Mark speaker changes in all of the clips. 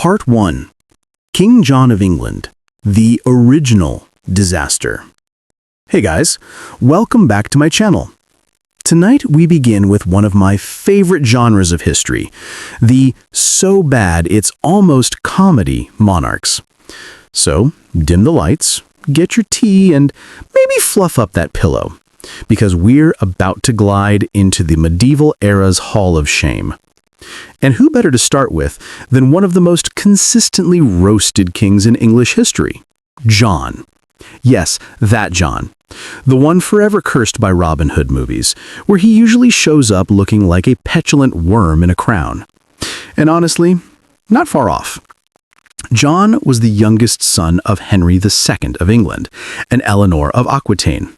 Speaker 1: Part 1. King John of England, the original disaster. Hey guys, welcome back to my channel. Tonight we begin with one of my favorite genres of history, the so bad it's almost comedy monarchs. So, dim the lights, get your tea, and maybe fluff up that pillow, because we're about to glide into the medieval era's Hall of Shame. And who better to start with than one of the most consistently roasted kings in English history, John. Yes, that John. The one forever cursed by Robin Hood movies, where he usually shows up looking like a petulant worm in a crown. And honestly, not far off. John was the youngest son of Henry II of England and Eleanor of Aquitaine,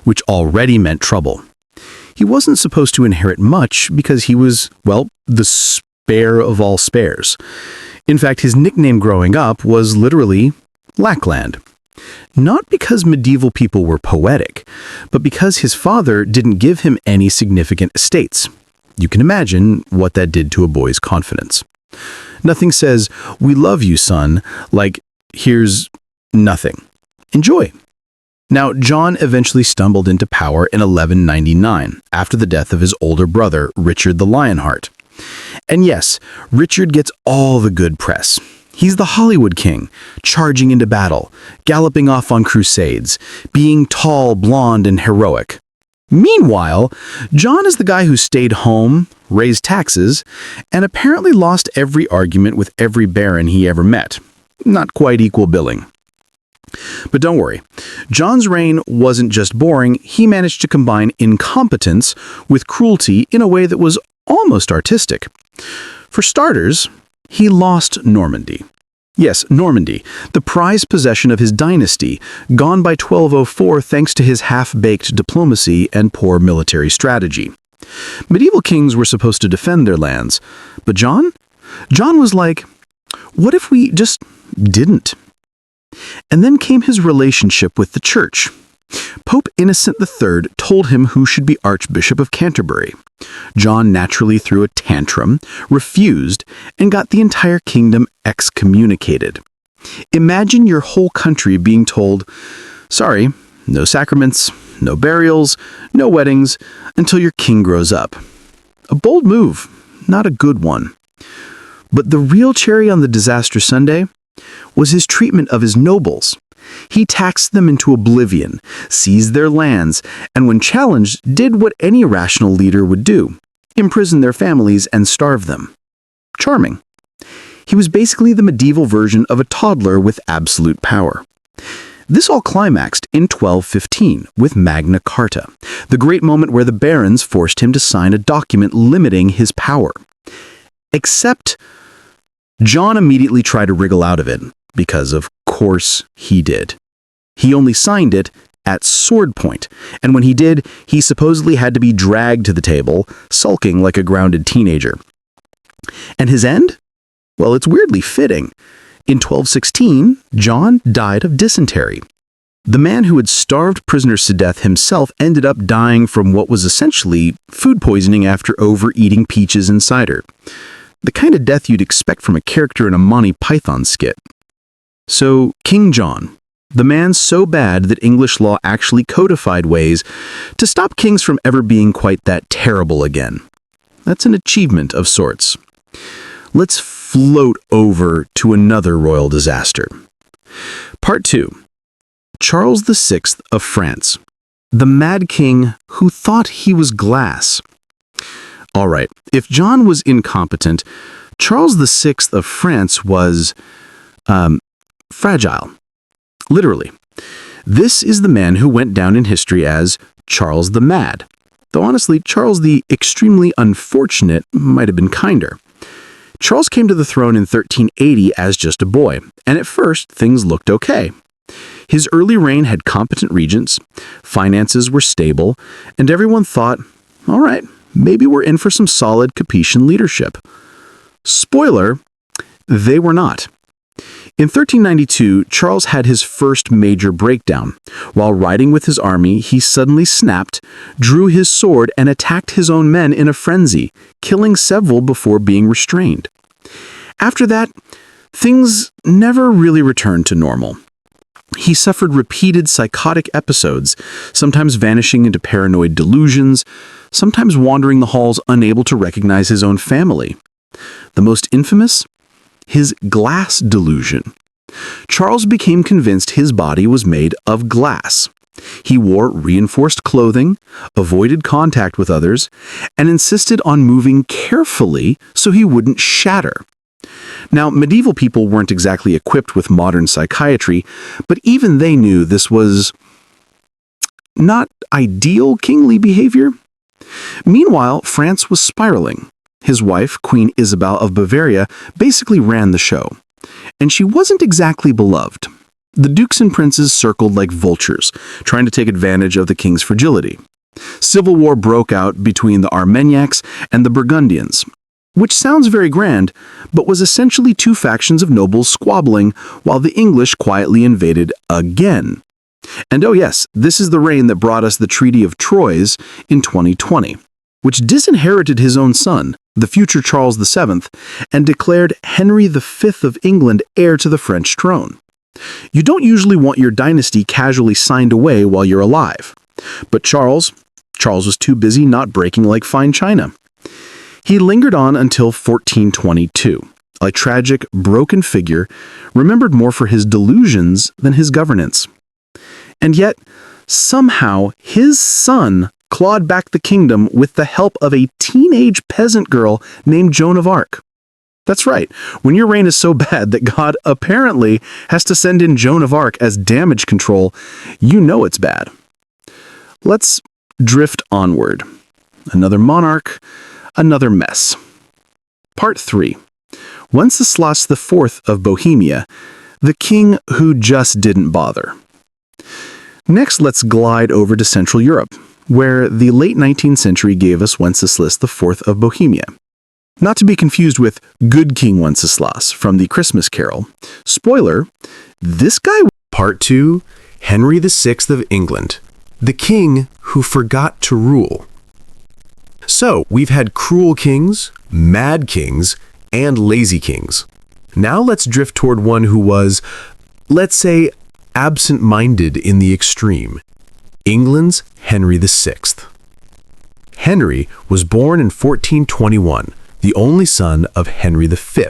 Speaker 1: which already meant trouble. He wasn't supposed to inherit much because he was, well, the spare of all spares. In fact, his nickname growing up was literally Lackland. Not because medieval people were poetic, but because his father didn't give him any significant estates. You can imagine what that did to a boy's confidence. Nothing says, "We love you, son," like, "Here's nothing. Enjoy." Now, John eventually stumbled into power in 1199, after the death of his older brother, Richard the Lionheart. And yes, Richard gets all the good press. He's the Hollywood king, charging into battle, galloping off on crusades, being tall, blonde, and heroic. Meanwhile, John is the guy who stayed home, raised taxes, and apparently lost every argument with every baron he ever met. Not quite equal billing. But don't worry, John's reign wasn't just boring, he managed to combine incompetence with cruelty in a way that was almost artistic. For starters, he lost Normandy. Yes, Normandy, the prized possession of his dynasty, gone by 1204 thanks to his half-baked diplomacy and poor military strategy. Medieval kings were supposed to defend their lands, but John was like, what if we just didn't? And then came his relationship with the church. Pope Innocent III told him who should be Archbishop of Canterbury. John naturally threw a tantrum, refused, and got the entire kingdom excommunicated. Imagine your whole country being told, sorry, no sacraments, no burials, no weddings, until your king grows up. A bold move, not a good one. But the real cherry on the disaster sundae was his treatment of his nobles. He taxed them into oblivion, seized their lands, and when challenged, did what any rational leader would do, imprison their families and starve them. Charming. He was basically the medieval version of a toddler with absolute power. This all climaxed in 1215 with Magna Carta, the great moment where the barons forced him to sign a document limiting his power. Except John immediately tried to wriggle out of it, because of course he did. He only signed it at sword point, and when he did, he supposedly had to be dragged to the table, sulking like a grounded teenager. And his end? Well, it's weirdly fitting. In 1216, John died of dysentery. The man who had starved prisoners to death himself ended up dying from what was essentially food poisoning after overeating peaches and cider. The kind of death you'd expect from a character in a Monty Python skit. So, King John, the man so bad that English law actually codified ways to stop kings from ever being quite that terrible again. That's an achievement of sorts. Let's float over to another royal disaster. Part 2. Charles VI of France, the mad king who thought he was glass. All right, if John was incompetent, Charles VI of France was, fragile. Literally. This is the man who went down in history as Charles the Mad. Though honestly, Charles the extremely unfortunate might have been kinder. Charles came to the throne in 1380 as just a boy, and at first things looked okay. His early reign had competent regents, finances were stable, and everyone thought, all right, maybe we're in for some solid Capetian leadership. Spoiler, they were not. In 1392, Charles had his first major breakdown. While riding with his army, he suddenly snapped, drew his sword, and attacked his own men in a frenzy, killing several before being restrained. After that, things never really returned to normal. He suffered repeated psychotic episodes, sometimes vanishing into paranoid delusions, sometimes wandering the halls unable to recognize his own family. The most infamous? His glass delusion. Charles became convinced his body was made of glass. He wore reinforced clothing, avoided contact with others, and insisted on moving carefully so he wouldn't shatter. Now, medieval people weren't exactly equipped with modern psychiatry, but even they knew this was not ideal kingly behavior. Meanwhile, France was spiraling. His wife, Queen Isabel of Bavaria, basically ran the show. And she wasn't exactly beloved. The dukes and princes circled like vultures, trying to take advantage of the king's fragility. Civil war broke out between the Armagnacs and the Burgundians, which sounds very grand, but was essentially two factions of nobles squabbling while the English quietly invaded again. And oh yes, this is the reign that brought us the Treaty of Troyes in 2020, which disinherited his own son, the future Charles VII, and declared Henry V of England heir to the French throne. You don't usually want your dynasty casually signed away while you're alive. But Charles was too busy not breaking like fine china. He lingered on until 1422, a tragic, broken figure, remembered more for his delusions than his governance. And yet, somehow, his son clawed back the kingdom with the help of a teenage peasant girl named Joan of Arc. That's right, when your reign is so bad that God apparently has to send in Joan of Arc as damage control, you know it's bad. Let's drift onward. Another monarch, another mess. Part 3. Wenceslas IV of Bohemia, the king who just didn't bother. Next, let's glide over to Central Europe, where the late 19th century gave us Wenceslas IV of Bohemia. Not to be confused with Good King Wenceslas from the Christmas Carol. Spoiler, this guy...
Speaker 2: Part 2. Henry VI of England, the king who forgot to rule. So, we've had cruel kings, mad kings, and lazy kings. Now let's drift toward one who was, let's say, absent-minded in the extreme. England's Henry VI. Henry was born in 1421, the only son of Henry V.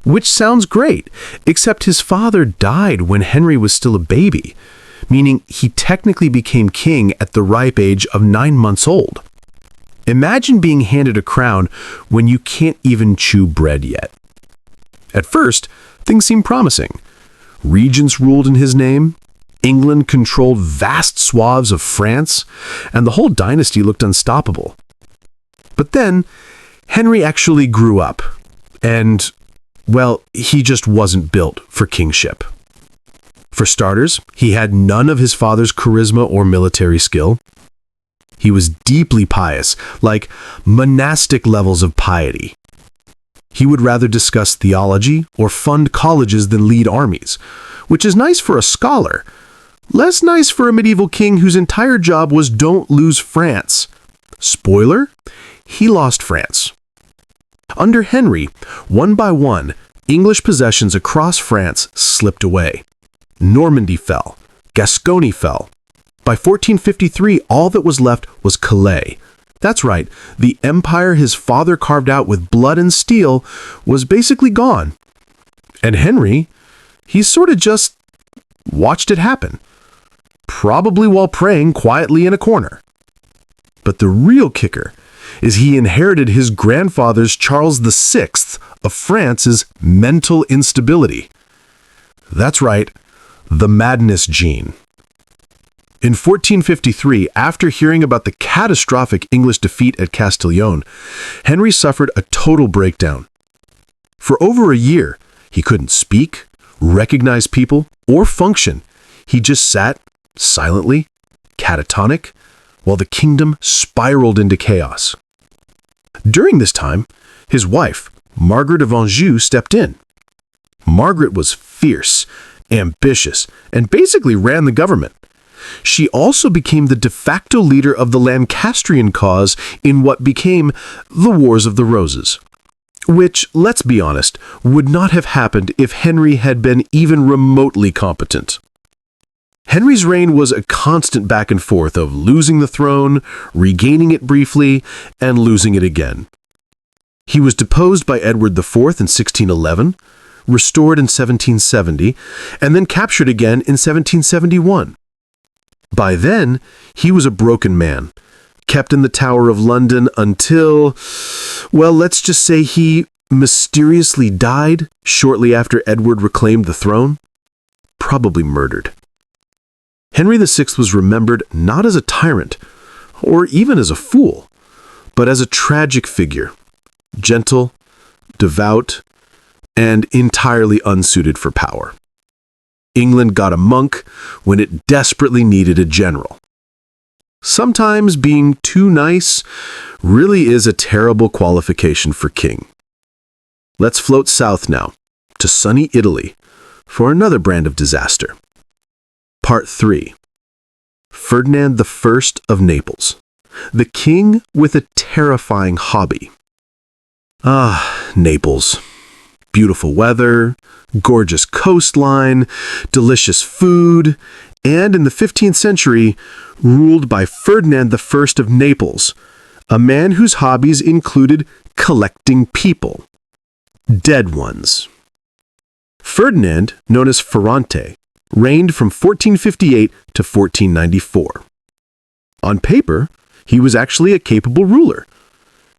Speaker 2: Which sounds great, except his father died when Henry was still a baby, meaning he technically became king at the ripe age of 9 months old. Imagine being handed a crown when you can't even chew bread yet. At first, things seemed promising. Regents ruled in his name, England controlled vast swaths of France, and the whole dynasty looked unstoppable. But then, Henry actually grew up, and, well, he just wasn't built for kingship. For starters, he had none of his father's charisma or military skill. He was deeply pious, like monastic levels of piety. He would rather discuss theology or fund colleges than lead armies, which is nice for a scholar, less nice for a medieval king whose entire job was don't lose France. Spoiler, he lost France. Under Henry, one by one, English possessions across France slipped away. Normandy fell. Gascony fell. By 1453, all that was left was Calais. That's right, the empire his father carved out with blood and steel was basically gone. And Henry, he sort of just watched it happen. Probably while praying quietly in a corner. But the real kicker is he inherited his grandfather's Charles VI of France's mental instability. That's right, the madness gene. In 1453, after hearing about the catastrophic English defeat at Castiglione, Henry suffered a total breakdown. For over a year, he couldn't speak, recognize people, or function. He just sat, silently, catatonic, while the kingdom spiraled into chaos. During this time, his wife, Margaret of Anjou, stepped in. Margaret was fierce, ambitious, and basically ran the government. She also became the de facto leader of the Lancastrian cause in what became the Wars of the Roses. Which, let's be honest, would not have happened if Henry had been even remotely competent. Henry's reign was a constant back and forth of losing the throne, regaining it briefly, and losing it again. He was deposed by Edward IV in 1611, restored in 1770, and then captured again in 1771. By then, he was a broken man, kept in the Tower of London until, well, let's just say he mysteriously died shortly after Edward reclaimed the throne, probably murdered. Henry VI was remembered not as a tyrant, or even as a fool, but as a tragic figure, gentle, devout, and entirely unsuited for power. England got a monk when it desperately needed a general. Sometimes being too nice really is a terrible qualification for king. Let's float south now, to sunny Italy, for another brand of disaster. Part 3. Ferdinand I of Naples, the king with a terrifying hobby. Ah, Naples. Beautiful weather, gorgeous coastline, delicious food, and in the 15th century, ruled by Ferdinand I of Naples, a man whose hobbies included collecting people. Dead ones. Ferdinand, known as Ferrante, reigned from 1458 to 1494. On paper, he was actually a capable ruler.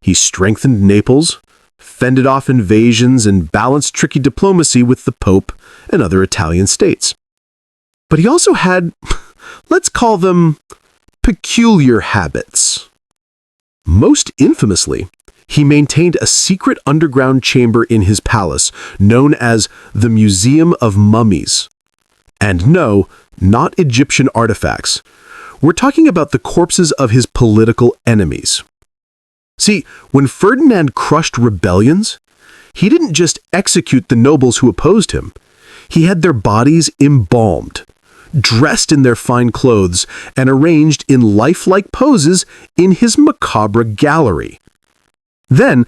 Speaker 2: He strengthened Naples, fended off invasions, and balanced tricky diplomacy with the Pope and other Italian states. But he also had, let's call them, peculiar habits. Most infamously, he maintained a secret underground chamber in his palace known as the Museum of Mummies. And no, not Egyptian artifacts. We're talking about the corpses of his political enemies. See, when Ferdinand crushed rebellions, he didn't just execute the nobles who opposed him. He had their bodies embalmed, dressed in their fine clothes, and arranged in lifelike poses in his macabre gallery. Then,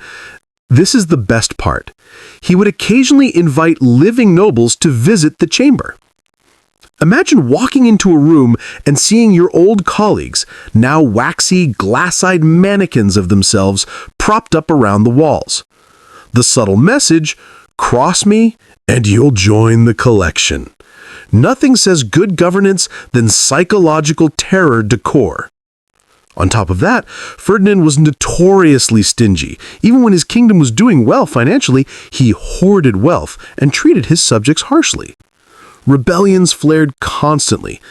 Speaker 2: this is the best part, he would occasionally invite living nobles to visit the chamber. Imagine walking into a room and seeing your old colleagues, now waxy, glass-eyed mannequins of themselves, propped up around the walls. The subtle message, cross me and you'll join the collection. Nothing says good governance than psychological terror decor. On top of that, Ferdinand was notoriously stingy. Even when his kingdom was doing well financially, he hoarded wealth and treated his subjects harshly. Rebellions flared constantly,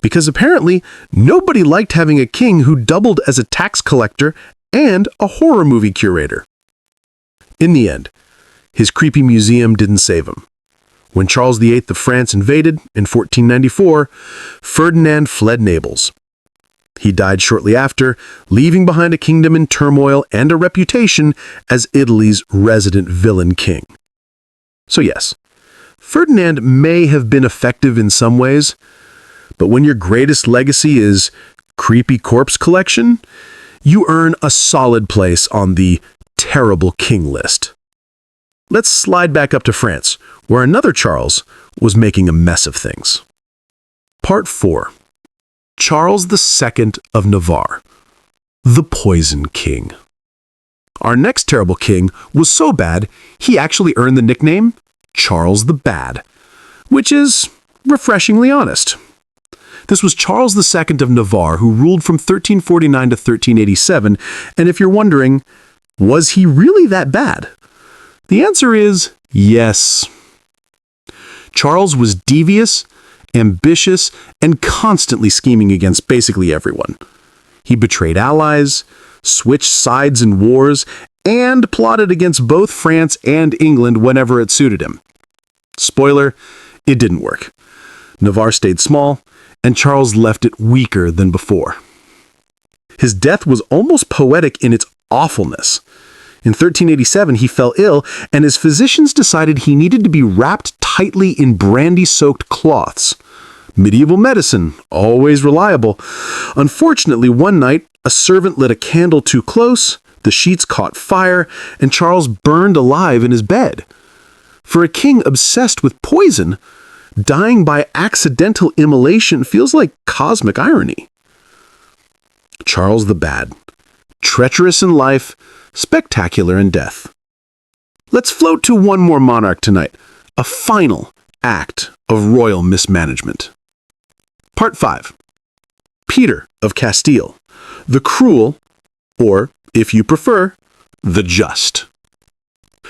Speaker 2: because apparently nobody liked having a king who doubled as a tax collector and a horror movie curator. In the end, his creepy museum didn't save him. When Charles VIII of France invaded in 1494, Ferdinand fled Naples. He died shortly after, leaving behind a kingdom in turmoil and a reputation as Italy's resident villain king. So yes, Ferdinand may have been effective in some ways, but when your greatest legacy is creepy corpse collection, you earn a solid place on the terrible king list. Let's slide back up to France, where another Charles was making a mess of things. Part 4. Charles II of Navarre, the Poison King. Our next terrible king was so bad, he actually earned the nickname Charles the Bad, which is refreshingly honest. This was Charles II of Navarre, who ruled from 1349 to 1387, and if you're wondering, was he really that bad? The answer is yes. Charles was devious, ambitious, and constantly scheming against basically everyone. He betrayed allies, switched sides in wars, and plotted against both France and England whenever it suited him. Spoiler, it didn't work. Navarre stayed small, and Charles left it weaker than before. His death was almost poetic in its awfulness. In 1387, he fell ill, and his physicians decided he needed to be wrapped tightly in brandy-soaked cloths. Medieval medicine, always reliable. Unfortunately, one night, a servant lit a candle too close, The sheets caught fire, and Charles burned alive in his bed. For a king obsessed with poison, dying by accidental immolation feels like cosmic irony. Charles the Bad. Treacherous in life, spectacular in death. Let's float to one more monarch tonight, a final act of royal mismanagement. Part 5. Peter of Castile, the cruel, or, if you prefer, the just.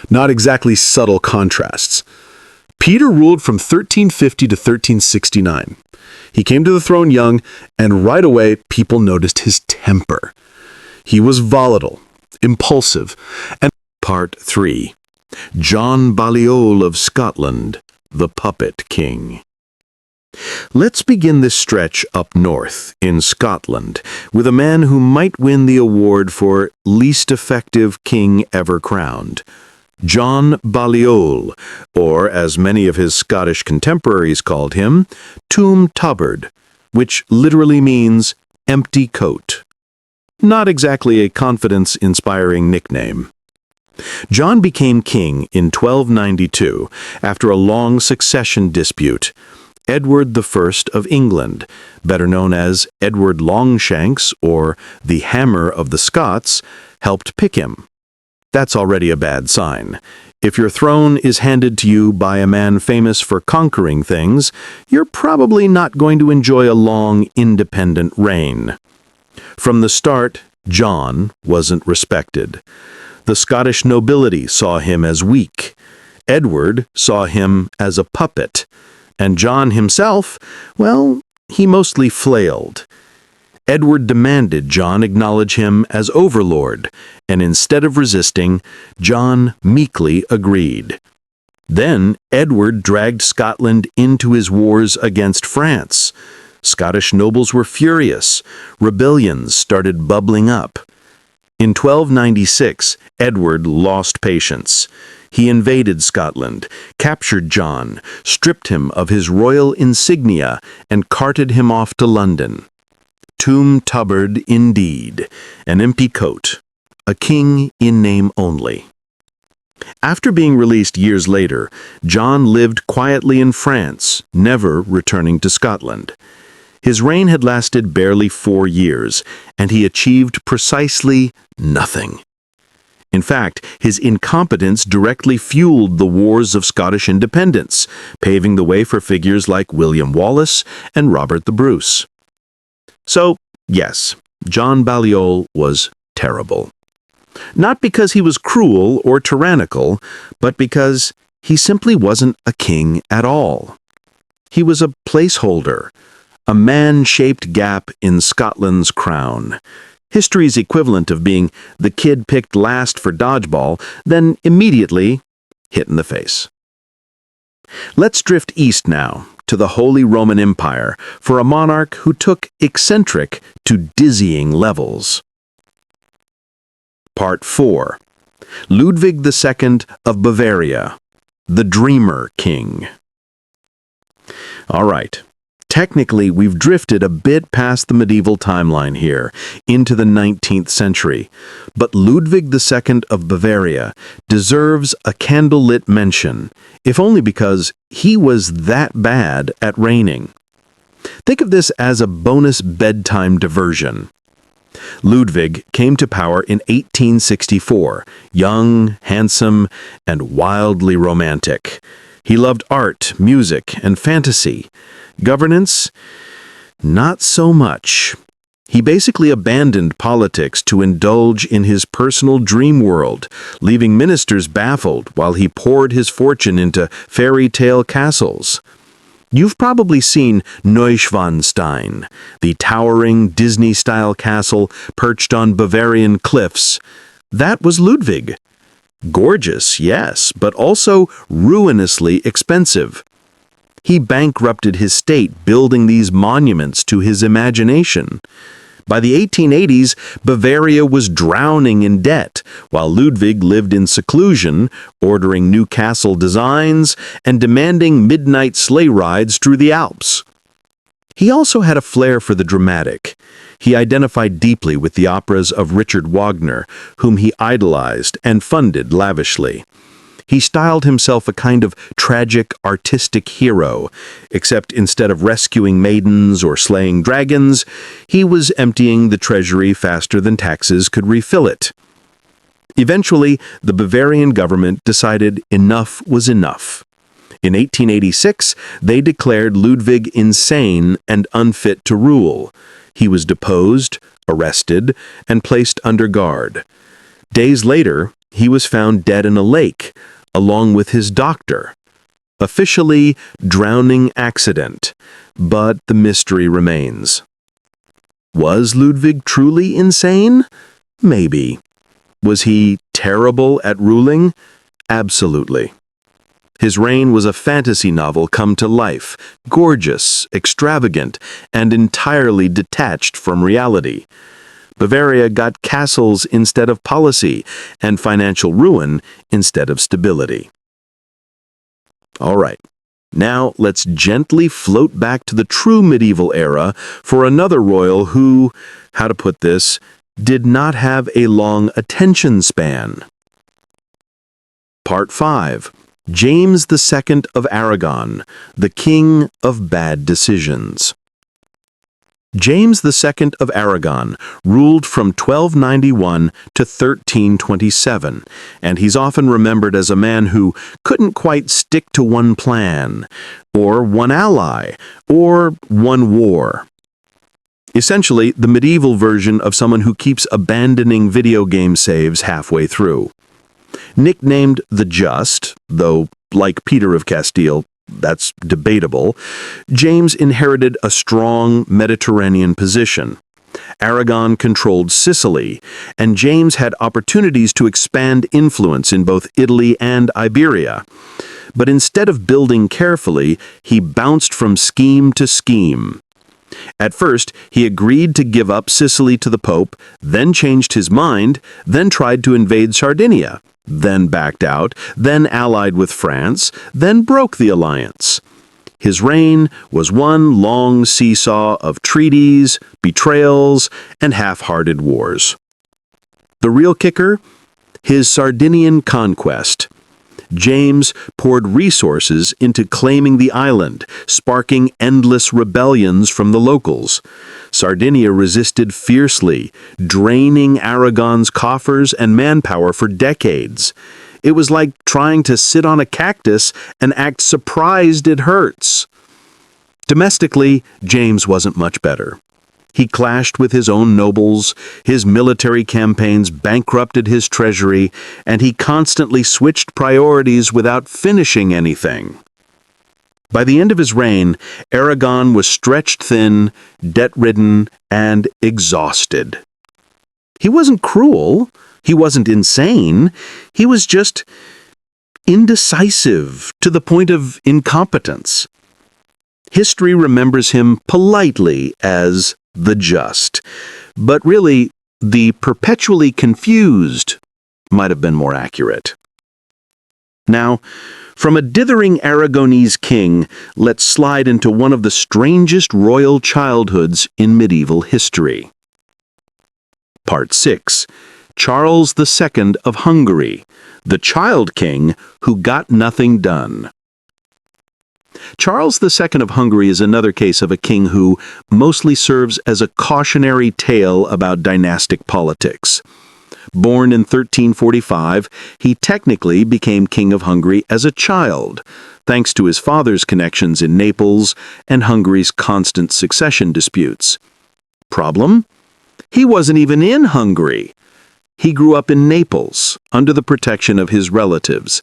Speaker 2: Not exactly subtle contrasts. Peter ruled from 1350 to 1369. He came to the throne young, and right away people noticed his temper. He was volatile, impulsive, and Part 3. John Balliol of Scotland, the Puppet King. Let's begin this stretch up north, in Scotland, with a man who might win the award for least effective king ever crowned. John Balliol, or as many of his Scottish contemporaries called him, Tomb Tubbard, which literally means empty coat. Not exactly a confidence-inspiring nickname. John became king in 1292 after a long succession dispute. Edward I of England, better known as Edward Longshanks or the Hammer of the Scots, helped pick him. That's already a bad sign. If your throne is handed to you by a man famous for conquering things, you're probably not going to enjoy a long, independent reign. From the start, John wasn't respected. The Scottish nobility saw him as weak. Edward saw him as a puppet. And John himself, well, he mostly flailed. Edward demanded John acknowledge him as overlord, and instead of resisting, John meekly agreed. Then Edward dragged Scotland into his wars against France. Scottish nobles were furious. Rebellions started bubbling up. In 1296, Edward lost patience. He invaded Scotland, captured John, stripped him of his royal insignia, and carted him off to London. Tomb Tubbard indeed, an empty coat, a king in name only. After being released years later, John lived quietly in France, never returning to Scotland. His reign had lasted barely 4 years, and he achieved precisely nothing. In fact, his incompetence directly fueled the wars of Scottish independence, paving the way for figures like William Wallace and Robert the Bruce. So, yes, John Balliol was terrible. Not because he was cruel or tyrannical, but because he simply wasn't a king at all. He was a placeholder, a man-shaped gap in Scotland's crown. History's equivalent of being the kid picked last for dodgeball, then immediately hit in the face. Let's drift east now, to the Holy Roman Empire, for a monarch who took eccentric to dizzying levels. Part 4. Ludwig II of Bavaria, the Dreamer King. All right. Technically, we've drifted a bit past the medieval timeline here, into the 19th century, but Ludwig II of Bavaria deserves a candlelit mention, if only because he was that bad at reigning. Think of this as a bonus bedtime diversion. Ludwig came to power in 1864, young, handsome, and wildly romantic. He loved art, music, and fantasy. Governance? Not so much. He basically abandoned politics to indulge in his personal dream world, leaving ministers baffled while he poured his fortune into fairy tale castles. You've probably seen Neuschwanstein, the towering Disney-style castle perched on Bavarian cliffs. That was Ludwig. Gorgeous, yes, but also ruinously expensive. He bankrupted his state building these monuments to his imagination. By the 1880s, Bavaria was drowning in debt, while Ludwig lived in seclusion, ordering new castle designs and demanding midnight sleigh rides through the Alps. He also had a flair for the dramatic. He identified deeply with the operas of Richard Wagner, whom he idolized and funded lavishly. He styled himself a kind of tragic, artistic hero, except instead of rescuing maidens or slaying dragons, he was emptying the treasury faster than taxes could refill it. Eventually, the Bavarian government decided enough was enough. In 1886, they declared Ludwig insane and unfit to rule. He was deposed, arrested, and placed under guard. Days later, he was found dead in a lake, along with his doctor. Officially, drowning accident, but the mystery remains. Was Ludwig truly insane? Maybe. Was he terrible at ruling? Absolutely. His reign was a fantasy novel come to life, gorgeous, extravagant, and entirely detached from reality. Bavaria got castles instead of policy, and financial ruin instead of stability. All right, now let's gently float back to the true medieval era for another royal who, how to put this, did not have a long attention span. Part 5. James II of Aragon, the King of Bad Decisions. James II of Aragon ruled from 1291 to 1327, and he's often remembered as a man who couldn't quite stick to one plan, or one ally, or one war. Essentially, the medieval version of someone who keeps abandoning video game saves halfway through. Nicknamed the Just, though, like Peter of Castile, that's debatable, James inherited a strong Mediterranean position. Aragon controlled Sicily, and James had opportunities to expand influence in both Italy and Iberia. But instead of building carefully, he bounced from scheme to scheme. At first, he agreed to give up Sicily to the Pope, then changed his mind, then tried to invade Sardinia, then backed out, then allied with France, then broke the alliance. His reign was one long seesaw of treaties, betrayals, and half-hearted wars. The real kicker? His Sardinian conquest. James poured resources into claiming the island, sparking endless rebellions from the locals. Sardinia resisted fiercely, draining Aragon's coffers and manpower for decades. It was like trying to sit on a cactus and act surprised it hurts. Domestically, James wasn't much better. He clashed with his own nobles, his military campaigns bankrupted his treasury, and he constantly switched priorities without finishing anything. By the end of his reign, Aragon was stretched thin, debt-ridden, and exhausted. He wasn't cruel, he wasn't insane, he was just indecisive to the point of incompetence. History remembers him politely as the Just, but really, the perpetually confused might have been more accurate. Now, from a dithering Aragonese king, let's slide into one of the strangest royal childhoods in medieval history. Part 6. Charles II of Hungary, the child king who got nothing done. Charles II of Hungary is another case of a king who mostly serves as a cautionary tale about dynastic politics. Born in 1345, he technically became king of Hungary as a child, thanks to his father's connections in Naples and Hungary's constant succession disputes. Problem? He wasn't even in Hungary. He grew up in Naples, under the protection of his relatives.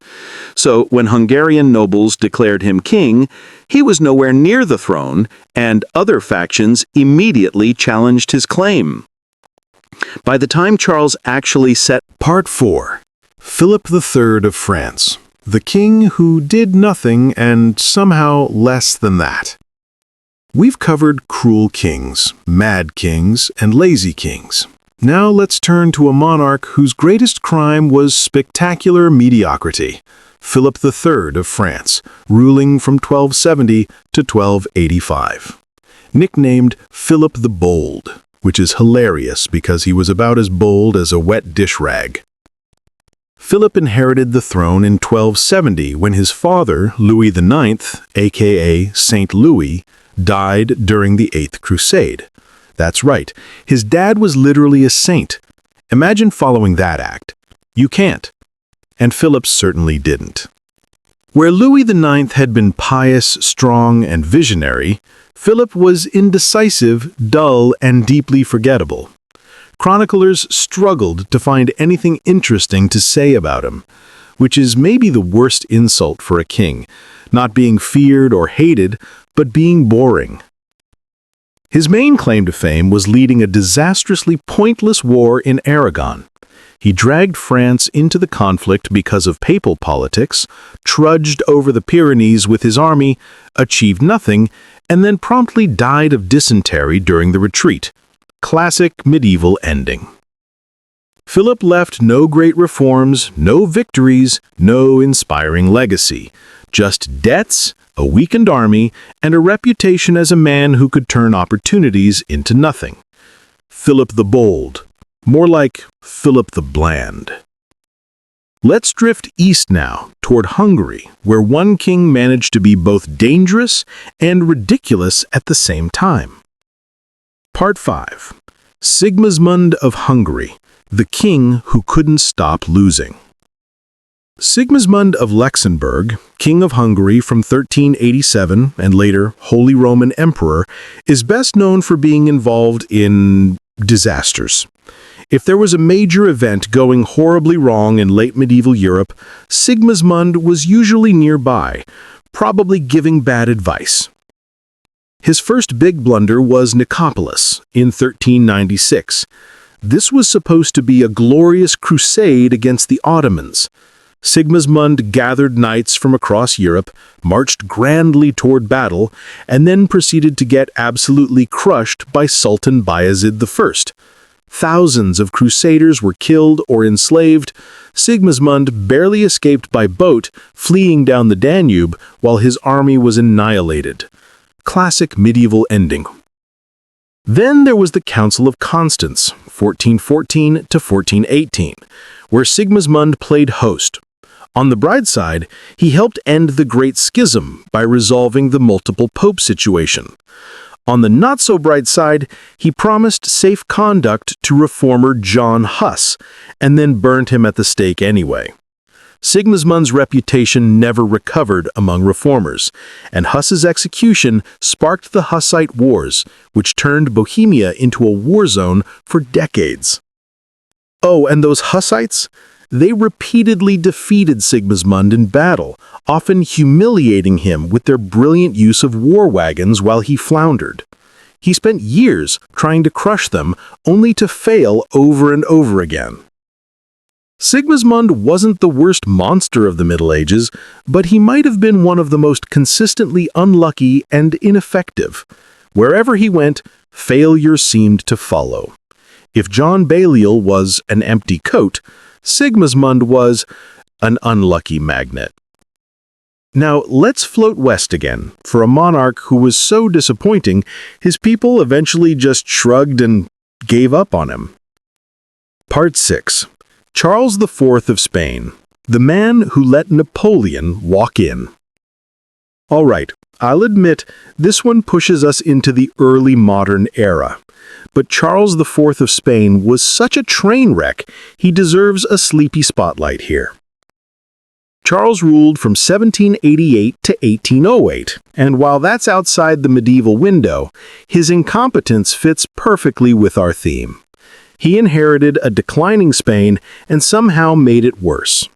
Speaker 2: So when Hungarian nobles declared him king, he was nowhere near the throne, and other factions immediately challenged his claim. By the time Charles actually set
Speaker 1: Part 4. Philip III of France, the king who did nothing and somehow less than that. We've covered cruel kings, mad kings, and lazy kings. Now let's turn to a monarch whose greatest crime was spectacular mediocrity. Philip III of France, ruling from 1270 to 1285. nicknamed Philip the Bold, which is hilarious because he was about as bold as a wet dish rag. Philip inherited the throne in 1270 when his father, Louis IX, aka Saint Louis, died during the Eighth Crusade. That's right, his dad was literally a saint. Imagine following that act. You can't. And Philip certainly didn't. Where Louis IX had been pious, strong, and visionary, Philip was indecisive, dull, and deeply forgettable. Chroniclers struggled to find anything interesting to say about him, which is maybe the worst insult for a king, not being feared or hated, but being boring. His main claim to fame was leading a disastrously pointless war in Aragon. He dragged France into the conflict because of papal politics, trudged over the Pyrenees with his army, achieved nothing, and then promptly died of dysentery during the retreat. Classic medieval ending. Philip left no great reforms, no victories, no inspiring legacy. Just debts, a weakened army, and a reputation as a man who could turn opportunities into nothing. Philip the Bold. More like Philip the Bland. Let's drift east now, toward Hungary, where one king managed to be both dangerous and ridiculous at the same time. Part 5. Sigismund of Hungary, the king who couldn't stop losing. Sigismund of Luxembourg, King of Hungary from 1387 and later Holy Roman Emperor, is best known for being involved in disasters. If there was a major event going horribly wrong in late medieval Europe, Sigismund was usually nearby, probably giving bad advice. His first big blunder was Nicopolis in 1396. This was supposed to be a glorious crusade against the Ottomans. Sigismund gathered knights from across Europe, marched grandly toward battle, and then proceeded to get absolutely crushed by Sultan Bayezid I. Thousands of crusaders were killed or enslaved. Sigismund barely escaped by boat, fleeing down the Danube while his army was annihilated. Classic medieval ending. Then there was the Council of Constance, 1414 to 1418, where Sigismund played host. On the bride's side, he helped end the Great Schism by resolving the multiple pope situation. On the not-so-bright side, he promised safe conduct to reformer John Huss, and then burned him at the stake anyway. Sigismund's reputation never recovered among reformers, and Huss's execution sparked the Hussite Wars, which turned Bohemia into a war zone for decades. Oh, and those Hussites? They repeatedly defeated Sigismund in battle, often humiliating him with their brilliant use of war wagons while he floundered. He spent years trying to crush them, only to fail over and over again. Sigismund wasn't the worst monster of the Middle Ages, but he might have been one of the most consistently unlucky and ineffective. Wherever he went, failure seemed to follow. If John Balliol was an empty coat, Sigismund was an unlucky magnet. Now, let's float west again, for a monarch who was so disappointing, his people eventually just shrugged and gave up on him. Part 6. Charles IV of Spain, the man who let Napoleon walk in. All right, I'll admit, this one pushes us into the early modern era. But Charles IV of Spain was such a train wreck, he deserves a sleepy spotlight here. Charles ruled from 1788 to 1808, and while that's outside the medieval window, his incompetence fits perfectly with our theme. He inherited a declining Spain and somehow made it worse.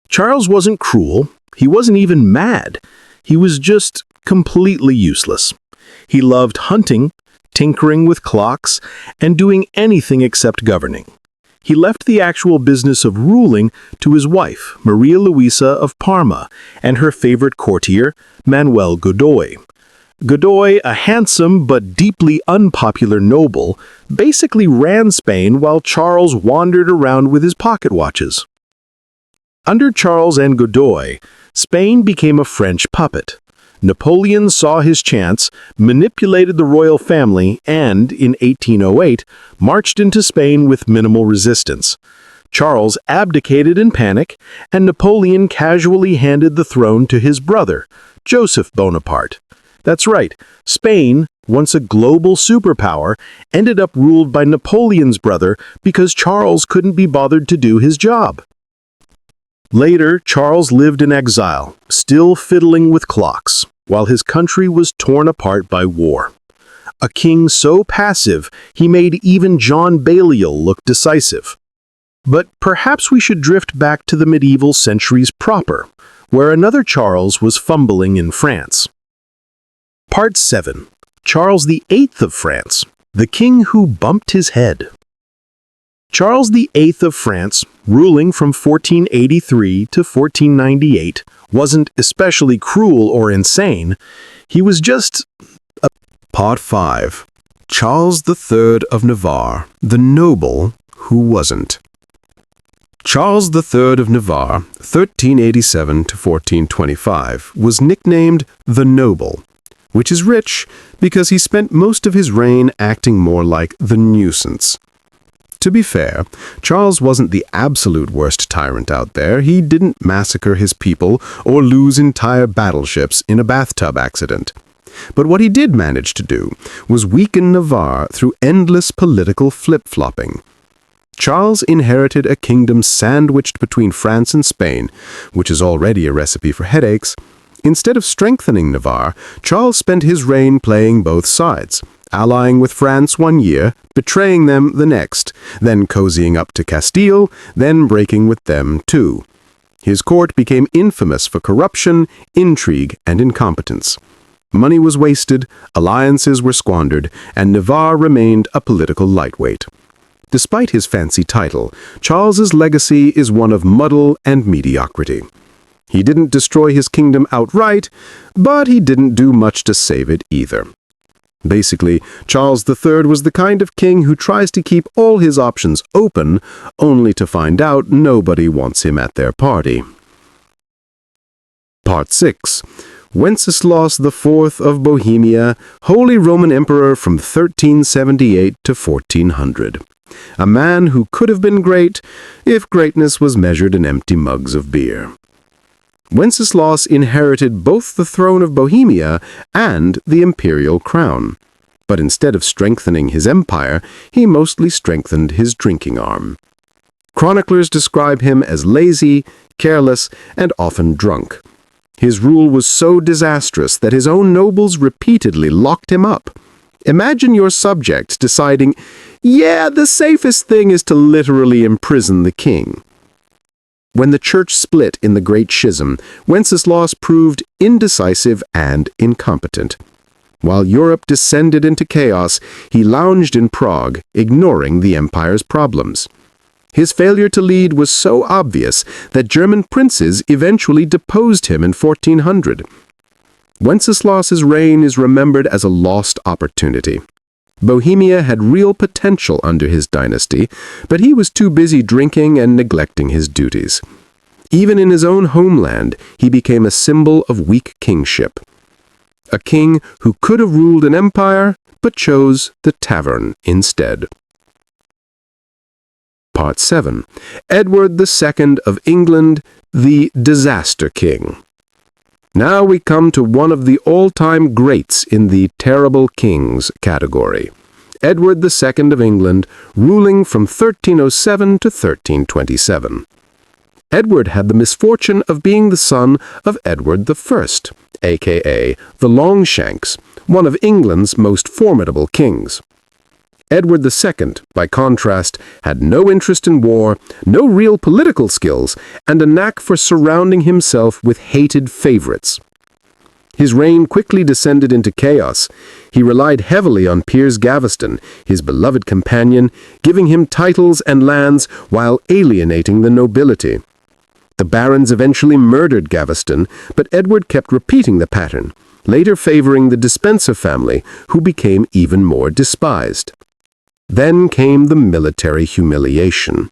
Speaker 1: Charles wasn't cruel, he wasn't even mad, he was just completely useless. He loved hunting, tinkering with clocks, and doing anything except governing. He left the actual business of ruling to his wife, Maria Luisa of Parma, and her favorite courtier, Manuel Godoy. Godoy, a handsome but deeply unpopular noble, basically ran Spain while Charles wandered around with his pocket watches. Under Charles and Godoy, Spain became a French puppet. Napoleon saw his chance, manipulated the royal family, and, in 1808, marched into Spain with minimal resistance. Charles abdicated in panic, and Napoleon casually handed the throne to his brother, Joseph Bonaparte. That's right, Spain, once a global superpower, ended up ruled by Napoleon's brother because Charles couldn't be bothered to do his job. Later, Charles lived in exile, still fiddling with clocks, while his country was torn apart by war. A king so passive, he made even John Balliol look decisive. But perhaps we should drift back to the medieval centuries proper, where another Charles was fumbling in France. Part 7. Charles VIII of France, the king who bumped his head. Charles VIII of France, ruling from 1483 to 1498, wasn't especially cruel or insane. He was just a...
Speaker 2: Part 5. Charles III of Navarre, the noble who wasn't. Charles III of Navarre, 1387 to 1425, was nicknamed the Noble, which is rich because he spent most of his reign acting more like the nuisance. To be fair, Charles wasn't the absolute worst tyrant out there. He didn't massacre his people or lose entire battleships in a bathtub accident. But what he did manage to do was weaken Navarre through endless political flip-flopping. Charles inherited a kingdom sandwiched between France and Spain, which is already a recipe for headaches. Instead of strengthening Navarre, Charles spent his reign playing both sides, allying with France one year, betraying them the next, then cozying up to Castile, then breaking with them too. His court became infamous for corruption, intrigue, and incompetence. Money was wasted, alliances were squandered, and Navarre remained a political lightweight. Despite his fancy title, Charles's legacy is one of muddle and mediocrity. He didn't destroy his kingdom outright, but he didn't do much to save it either. Basically, Charles III was the kind of king who tries to keep all his options open, only to find out nobody wants him at their party. Part 6. Wenceslaus IV of Bohemia, Holy Roman Emperor from 1378 to 1400. A man who could have been great if greatness was measured in empty mugs of beer. Wenceslaus inherited both the throne of Bohemia and the imperial crown. But instead of strengthening his empire, he mostly strengthened his drinking arm. Chroniclers describe him as lazy, careless, and often drunk. His rule was so disastrous that his own nobles repeatedly locked him up. Imagine your subjects deciding, yeah, the safest thing is to literally imprison the king. When the church split in the Great Schism, Wenceslaus proved indecisive and incompetent. While Europe descended into chaos, he lounged in Prague, ignoring the empire's problems. His failure to lead was so obvious that German princes eventually deposed him in 1400. Wenceslaus's reign is remembered as a lost opportunity. Bohemia had real potential under his dynasty, but he was too busy drinking and neglecting his duties. Even in his own homeland, he became a symbol of weak kingship. A king who could have ruled an empire, but chose the tavern instead. Part 7. Edward II of England, the Disaster King. Now we come to one of the all-time greats in the terrible kings category. Edward II of England, ruling from 1307 to 1327. Edward had the misfortune of being the son of Edward I, a.k.a. the Longshanks, one of England's most formidable kings. Edward II, by contrast, had no interest in war, no real political skills, and a knack for surrounding himself with hated favorites. His reign quickly descended into chaos. He relied heavily on Piers Gaveston, his beloved companion, giving him titles and lands while alienating the nobility. The barons eventually murdered Gaveston, but Edward kept repeating the pattern, later favoring the Despencer family, who became even more despised. Then came the military humiliation.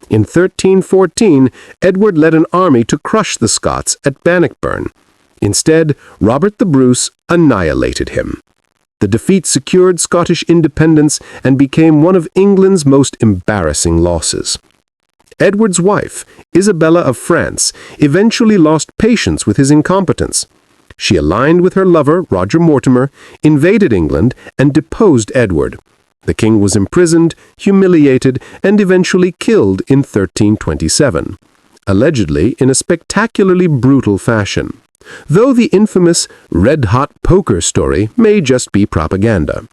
Speaker 2: In 1314, Edward led an army to crush the Scots at Bannockburn. Instead, Robert the Bruce annihilated him. The defeat secured Scottish independence and became one of England's most embarrassing losses. Edward's wife, Isabella of France, eventually lost patience with his incompetence. She aligned with her lover, Roger Mortimer, invaded England, and deposed Edward. The king was imprisoned, humiliated, and eventually killed in 1327, allegedly in a spectacularly brutal fashion, though the infamous red-hot poker story may just be propaganda.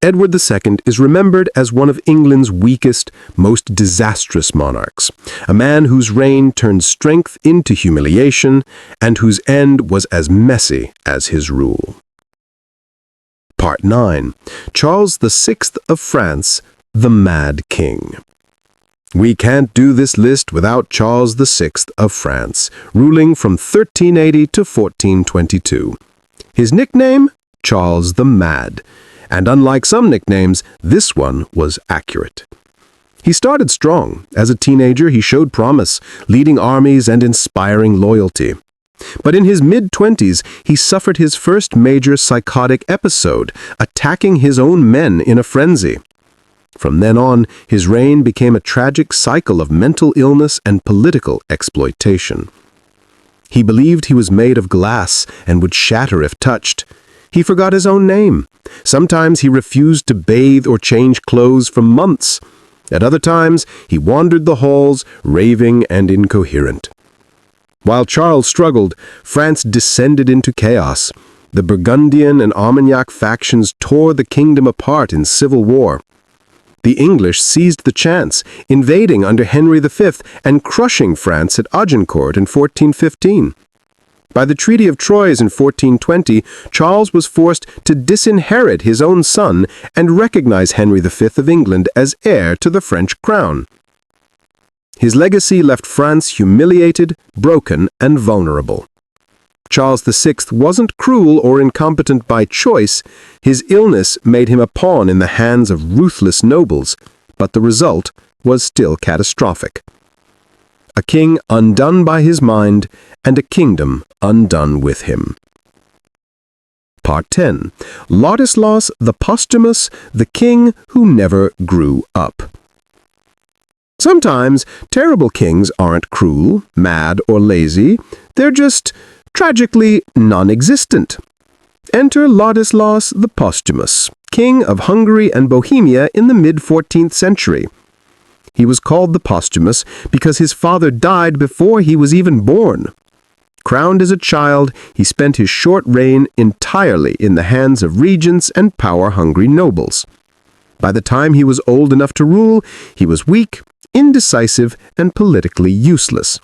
Speaker 2: Edward II is remembered as one of England's weakest, most disastrous monarchs, a man whose reign turned strength into humiliation and whose end was as messy as his rule. Part 9. Charles VI of France, the Mad King. We can't do this list without Charles VI of France, ruling from 1380 to 1422. His nickname? Charles the Mad. And unlike some nicknames, this one was accurate. He started strong. As a teenager, he showed promise, leading armies and inspiring loyalty. But in his mid-20s, he suffered his first major psychotic episode, attacking his own men in a frenzy. From then on, his reign became a tragic cycle of mental illness and political exploitation. He believed he was made of glass and would shatter if touched. He forgot his own name. Sometimes he refused to bathe or change clothes for months. At other times, he wandered the halls, raving and incoherent. While Charles struggled, France descended into chaos. The Burgundian and Armagnac factions tore the kingdom apart in civil war. The English seized the chance, invading under Henry V and crushing France at Agincourt in 1415. By the Treaty of Troyes in 1420, Charles was forced to disinherit his own son and recognize Henry V of England as heir to the French crown. His legacy left France humiliated, broken, and vulnerable. Charles VI wasn't cruel or incompetent by choice. His illness made him a pawn in the hands of ruthless nobles, but the result was still catastrophic. A king undone by his mind, and a kingdom undone with him. Part 10. Ladislaus the Posthumous, the king who never grew up. Sometimes, terrible kings aren't cruel, mad, or lazy. They're just tragically non-existent. Enter Ladislaus the Posthumous, king of Hungary and Bohemia in the mid-14th century. He was called the Posthumous because his father died before he was even born. Crowned as a child, he spent his short reign entirely in the hands of regents and power-hungry nobles. By the time he was old enough to rule, he was weak, indecisive, and politically useless.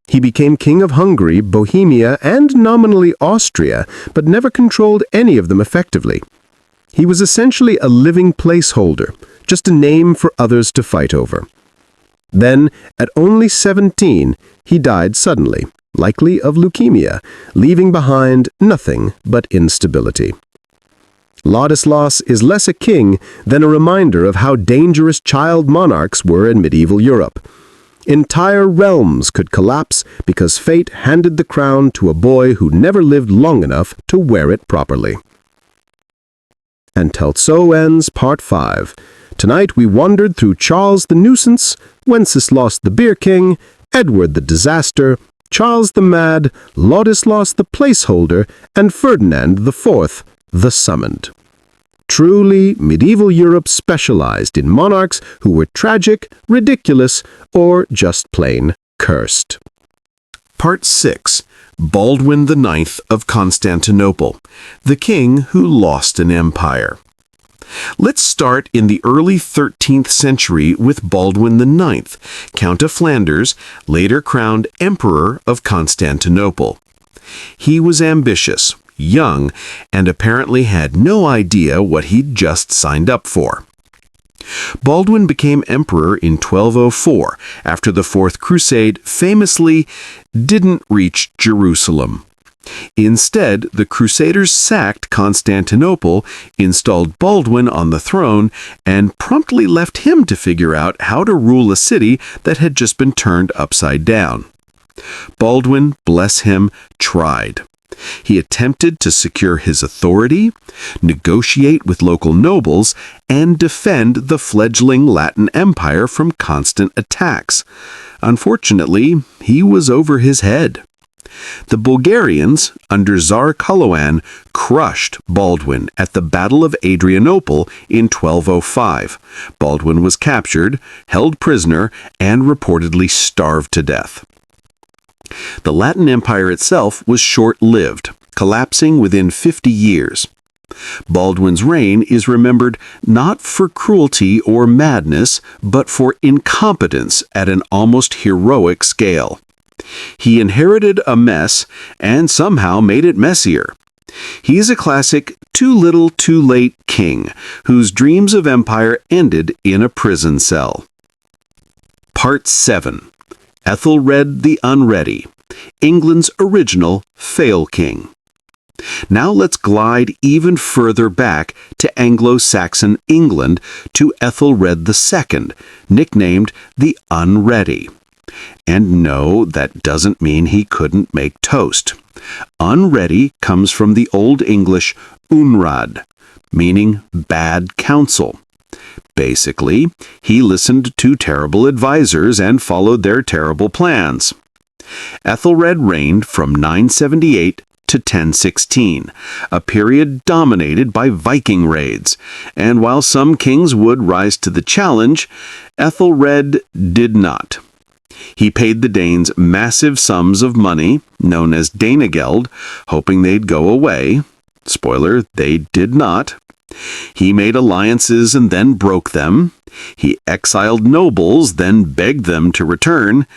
Speaker 2: He became king of Hungary, Bohemia, and nominally Austria, but never controlled any of them effectively. He was essentially a living placeholder, just a name for others to fight over. Then, at only 17, he died suddenly, likely of leukemia, leaving behind nothing but instability. Ladislaus is less a king than a reminder of how dangerous child monarchs were in medieval Europe. Entire realms could collapse because fate handed the crown to a boy who never lived long enough to wear it properly. And so ends Part 5. Tonight we wandered through Charles the Nuisance, Wenceslas the Beer King, Edward the Disaster, Charles the Mad, Ladislaus the Placeholder, and Ferdinand IV, the Summoned. Truly, medieval Europe specialized in monarchs who were tragic, ridiculous, or just plain cursed.
Speaker 1: Part 6. Baldwin IX of Constantinople, the king who lost an empire. Let's start in the early 13th century with Baldwin IX, Count of Flanders, later crowned Emperor of Constantinople. He was ambitious, young, and apparently had no idea what he'd just signed up for. Baldwin became emperor in 1204 after the Fourth Crusade famously didn't reach Jerusalem. Instead, the Crusaders sacked Constantinople, installed Baldwin on the throne, and promptly left him to figure out how to rule a city that had just been turned upside down.
Speaker 2: Baldwin, bless him, tried. He attempted to secure his authority, negotiate with local nobles, and defend the fledgling Latin Empire from constant attacks. Unfortunately, he was over his head. The Bulgarians, under Tsar Kaloyan, crushed Baldwin at the Battle of Adrianople in 1205. Baldwin was captured, held prisoner, and reportedly starved to death. The Latin Empire itself was short-lived, collapsing within 50 years. Baldwin's reign is remembered not for cruelty or madness, but for incompetence at an almost heroic scale. He inherited a mess and somehow made it messier. He's a classic too little too late king, whose dreams of empire ended in a prison cell. Part 7. Ethelred the Unready, England's original fail king. Now let's glide even further back to Anglo-Saxon England to Ethelred II, nicknamed the Unready. And no, that doesn't mean he couldn't make toast. Unready comes from the Old English unrad, meaning bad counsel. Basically, he listened to terrible advisors and followed their terrible plans. Ethelred reigned from 978 to 1016, a period dominated by Viking raids, and while some kings would rise to the challenge, Ethelred did not. He paid the Danes massive sums of money, known as Danegeld, hoping they'd go away. Spoiler, they did not. He made alliances and then broke them. He exiled nobles, then begged them to return.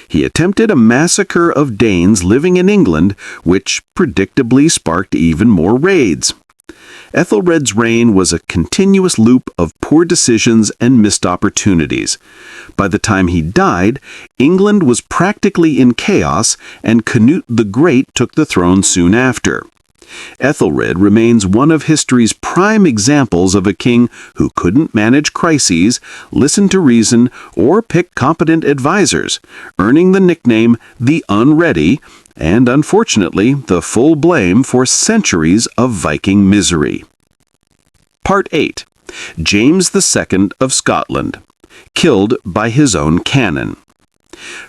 Speaker 2: He attempted a massacre of Danes living in England, which predictably sparked even more raids. Ethelred's reign was a continuous loop of poor decisions and missed opportunities. By the time he died, England was practically in chaos, and Canute the Great took the throne soon after. Ethelred remains one of history's prime examples of a king who couldn't manage crises, listen to reason, or pick competent advisors, earning the nickname the Unready, and unfortunately the full blame for centuries of Viking misery. Part 8. James II of Scotland, killed by his own cannon.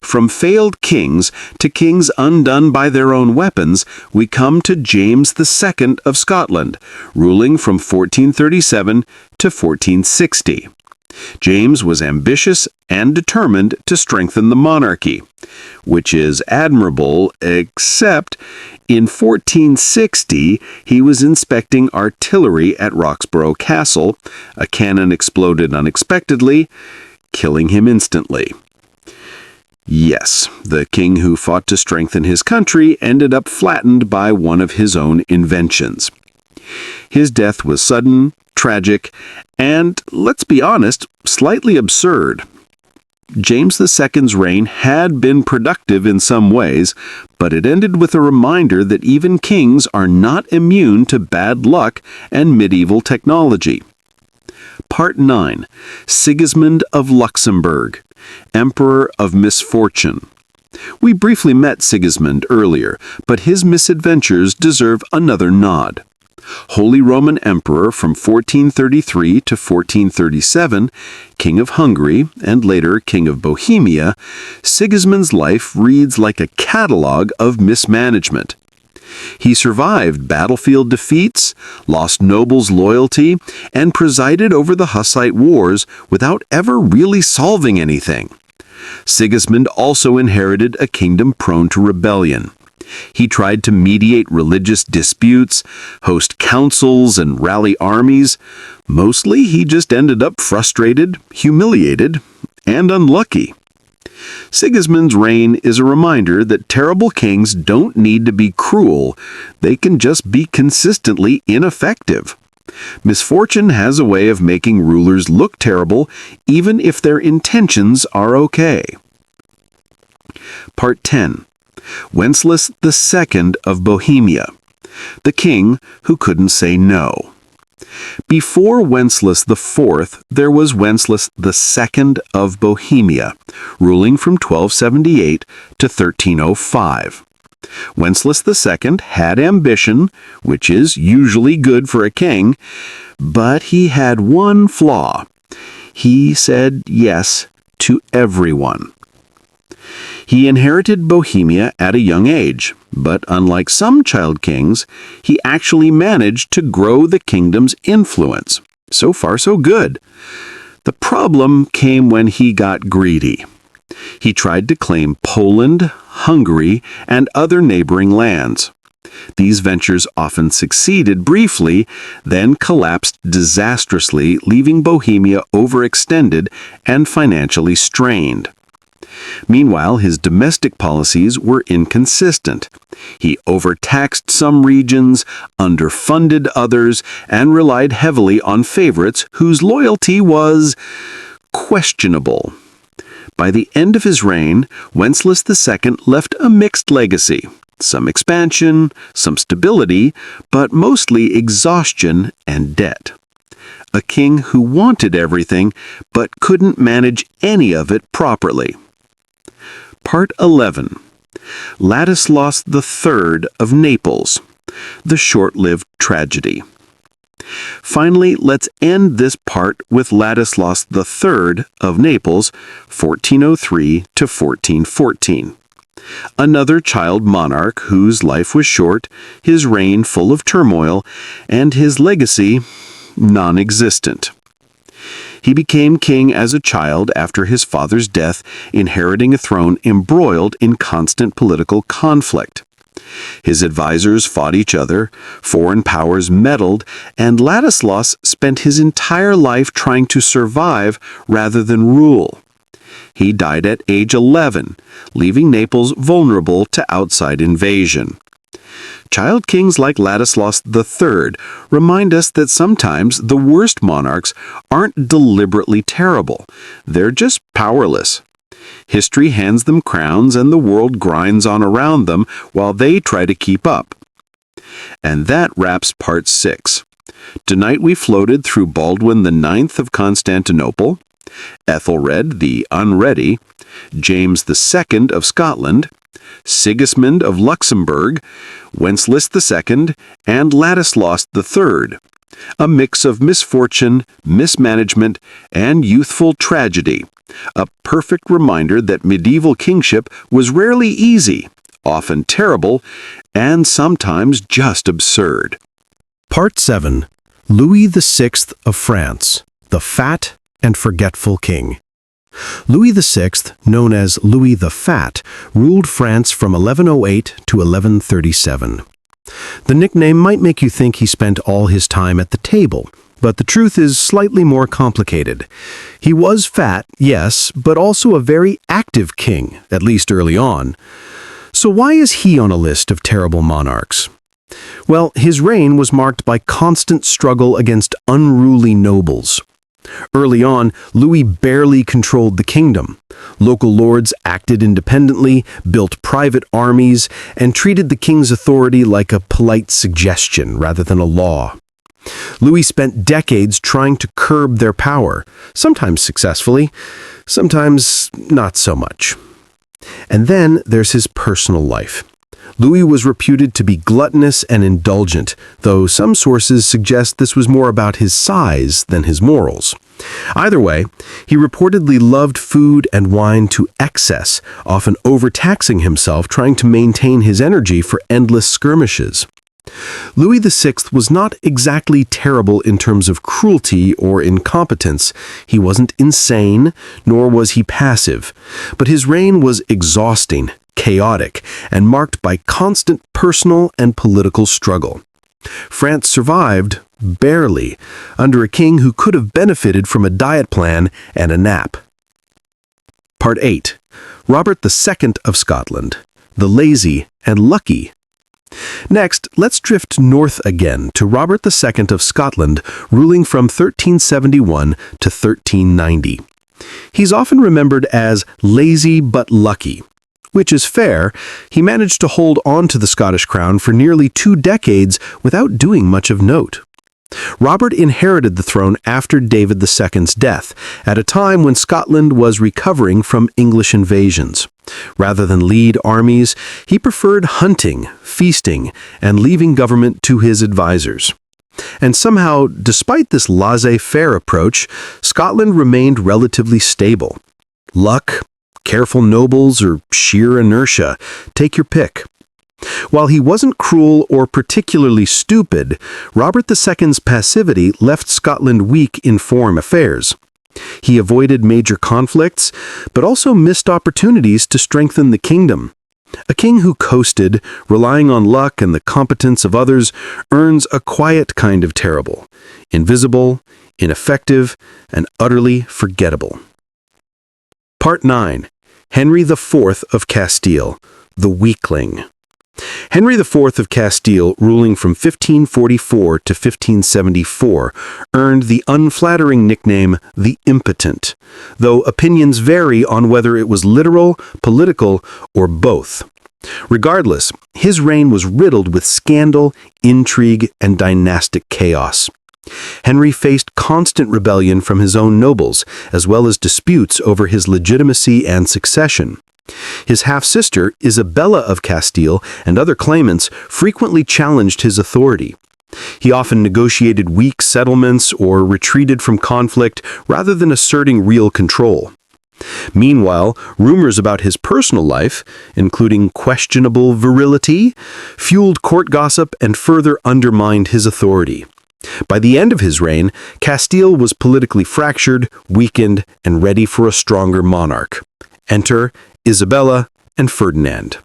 Speaker 2: From failed kings to kings undone by their own weapons, we come to James II of Scotland, ruling from 1437 to 1460. James was ambitious and determined to strengthen the monarchy, which is admirable, except in 1460 he was inspecting artillery at Roxburgh Castle. A cannon exploded unexpectedly, killing him instantly. Yes, the king who fought to strengthen his country ended up flattened by one of his own inventions. His death was sudden, tragic, and, let's be honest, slightly absurd. James II's reign had been productive in some ways, but it ended with a reminder that even kings are not immune to bad luck and medieval technology. Part 9. Sigismund of Luxembourg, Emperor of Misfortune. We briefly met Sigismund earlier, but his misadventures deserve another nod. Holy Roman Emperor from 1433 to 1437, King of Hungary, and later King of Bohemia, Sigismund's life reads like a catalogue of mismanagement. He survived battlefield defeats, lost nobles' loyalty, and presided over the Hussite Wars without ever really solving anything. Sigismund also inherited a kingdom prone to rebellion. He tried to mediate religious disputes, host councils, and rally armies. Mostly, he just ended up frustrated, humiliated, and unlucky. Sigismund's reign is a reminder that terrible kings don't need to be cruel, they can just be consistently ineffective. Misfortune has a way of making rulers look terrible, even if their intentions are okay. Part 10. Wenceslas II of Bohemia, the king who couldn't say no.
Speaker 1: Before Wenceslas IV, there was Wenceslas II of Bohemia, ruling from 1278 to 1305. Wenceslas II had ambition, which is usually good for a king, but he had one flaw. He said yes to everyone. He inherited Bohemia at a young age, but unlike some child kings, he actually managed to grow the kingdom's influence. So far, so good. The problem came when he got greedy. He tried to claim Poland, Hungary, and other neighboring lands. These ventures often succeeded briefly, then collapsed disastrously, leaving Bohemia overextended and financially strained. Meanwhile, his domestic policies were inconsistent. He overtaxed some regions, underfunded others, and relied heavily on favorites whose loyalty was questionable. By the end of his reign, Wenceslas II left a mixed legacy. Some expansion, some stability, but mostly exhaustion and debt. A king who wanted everything, but couldn't manage any of it properly. Part 11. Ladislaus III of Naples, the short-lived tragedy. Finally, let's end this part with Ladislaus III of Naples, 1403 to 1414. Another child monarch whose life was short, his reign full of turmoil, and his legacy non-existent. He became king as a child after his father's death, inheriting a throne embroiled in constant political conflict. His advisors fought each other, foreign powers meddled, and Ladislaus spent his entire life trying to survive rather than rule. He died at age 11, leaving Naples vulnerable to outside invasion. Child kings like Ladislaus III remind us that sometimes the worst monarchs aren't deliberately terrible. They're just powerless. History hands them crowns and the world grinds on around them while they try to keep up. And that wraps part 6. Tonight we floated through Baldwin IX of Constantinople, Ethelred the Unready, James II of Scotland, Sigismund of Luxembourg, Wenceslas II, and Ladislaus III, a mix of misfortune, mismanagement, and youthful tragedy, a perfect reminder that medieval kingship was rarely easy, often terrible, and sometimes just absurd.
Speaker 2: Part 7. Louis VI of France, the Fat and Forgetful King. Louis VI, known as Louis the Fat, ruled France from 1108 to 1137. The nickname might make you think he spent all his time at the table, but the truth is slightly more complicated. He was fat, yes, but also a very active king, at least early on. So why is he on a list of terrible monarchs? Well, his reign was marked by constant struggle against unruly nobles. Early on, Louis barely controlled the kingdom. Local lords acted independently, built private armies, and treated the king's authority like a polite suggestion rather than a law. Louis spent decades trying to curb their power, sometimes successfully, sometimes not so much. And then there's his personal life. Louis was reputed to be gluttonous and indulgent, though some sources suggest this was more about his size than his morals. Either way, he reportedly loved food and wine to excess, often overtaxing himself trying to maintain his energy for endless skirmishes. Louis VI was not exactly terrible in terms of cruelty or incompetence. He wasn't insane, nor was he passive. But his reign was exhausting, chaotic, and marked by constant personal and political struggle. France survived, barely, under a king who could have benefited from a diet plan and a nap. Part 8. Robert II of Scotland, the Lazy and Lucky. Next, let's drift north again to Robert II of Scotland, ruling from 1371 to 1390. He's often remembered as lazy but lucky, which is fair. He managed to hold on to the Scottish crown for nearly 2 decades without doing much of note. Robert inherited the throne after David II's death, at a time when Scotland was recovering from English invasions. Rather than lead armies, he preferred hunting, feasting, and leaving government to his advisors. And somehow, despite this laissez-faire approach, Scotland remained relatively stable. Luck, careful nobles, or sheer inertia, take your pick. While he wasn't cruel or particularly stupid, Robert II's passivity left Scotland weak in foreign affairs. He avoided major conflicts, but also missed opportunities to strengthen the kingdom. A king who coasted, relying on luck and the competence of others, earns a quiet kind of terrible, invisible, ineffective, and utterly forgettable. Part 9. Henry IV of Castile, the Weakling. Henry IV of Castile, ruling from 1544 to 1574, earned the unflattering nickname the Impotent, though opinions vary on whether it was literal, political, or both. Regardless, his reign was riddled with scandal, intrigue, and dynastic chaos. Henry faced constant rebellion from his own nobles, as well as disputes over his legitimacy and succession. His half-sister, Isabella of Castile, and other claimants frequently challenged his authority. He often negotiated weak settlements or retreated from conflict rather than asserting real control. Meanwhile, rumors about his personal life, including questionable virility, fueled court gossip and further undermined his authority. By the end of his reign, Castile was politically fractured, weakened, and ready for a stronger monarch. Enter Isabella and Ferdinand.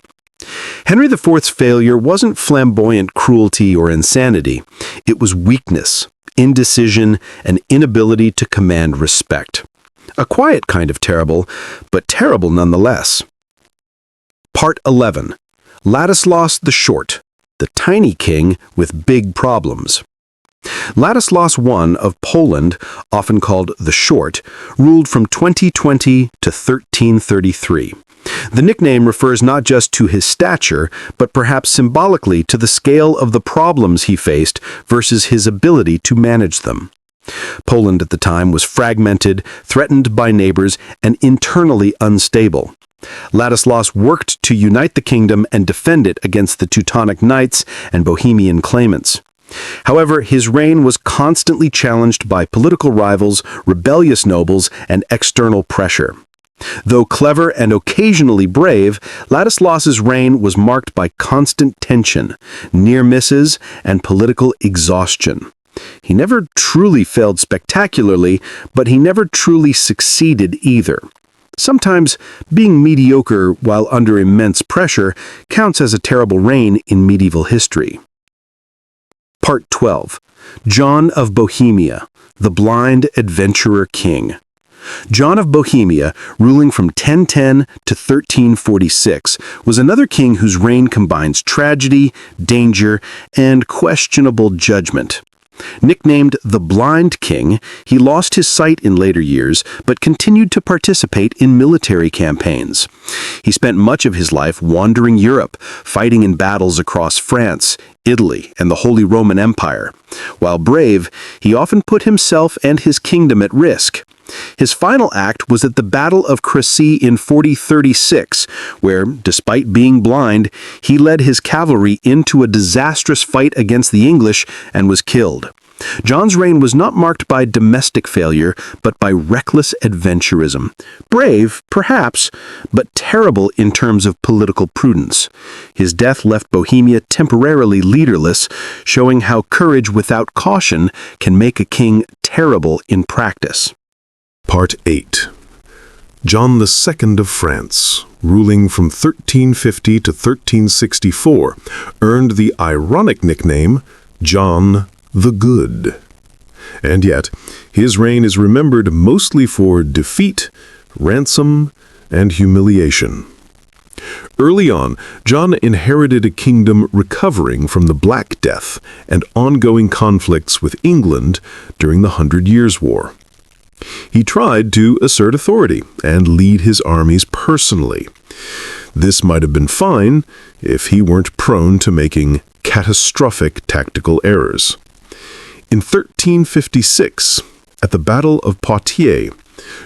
Speaker 2: Henry IV's failure wasn't flamboyant cruelty or insanity. It was weakness, indecision, and inability to command respect. A quiet kind of terrible, but terrible nonetheless. Part 11. Ladislaus the Short, the tiny king with big problems. Ladislaus I of Poland, often called the Short, ruled from 2020 to 1333. The nickname refers not just to his stature, but perhaps symbolically to the scale of the problems he faced versus his ability to manage them. Poland at the time was fragmented, threatened by neighbors, and internally unstable. Ladislaus worked to unite the kingdom and defend it against the Teutonic Knights and Bohemian claimants. However, his reign was constantly challenged by political rivals, rebellious nobles, and external pressure. Though clever and occasionally brave, Ladislaus's reign was marked by constant tension, near misses, and political exhaustion. He never truly failed spectacularly, but he never truly succeeded either. Sometimes, being mediocre while under immense pressure counts as a terrible reign in medieval history. Part 12. John of Bohemia, the Blind Adventurer King. John of Bohemia, ruling from 1010 to 1346, was another king whose reign combines tragedy, danger, and questionable judgment. Nicknamed the Blind King, he lost his sight in later years, but continued to participate in military campaigns. He spent much of his life wandering Europe, fighting in battles across France, Italy, and the Holy Roman Empire. While brave, he often put himself and his kingdom at risk. His final act was at the Battle of Crecy in 4036, where, despite being blind, he led his cavalry into a disastrous fight against the English and was killed. John's reign was not marked by domestic failure, but by reckless adventurism. Brave, perhaps, but terrible in terms of political prudence. His death left Bohemia temporarily leaderless, showing how courage without caution can make a king terrible in practice.
Speaker 3: Part 8. John II of France, ruling from 1350 to 1364, earned the ironic nickname John the Good. And yet, his reign is remembered mostly for defeat, ransom, and humiliation. Early on, John inherited a kingdom recovering from the Black Death and ongoing conflicts with England during the 100 Years' War. He tried to assert authority and lead his armies personally. This might have been fine if he weren't prone to making catastrophic tactical errors. In 1356, at the Battle of Poitiers,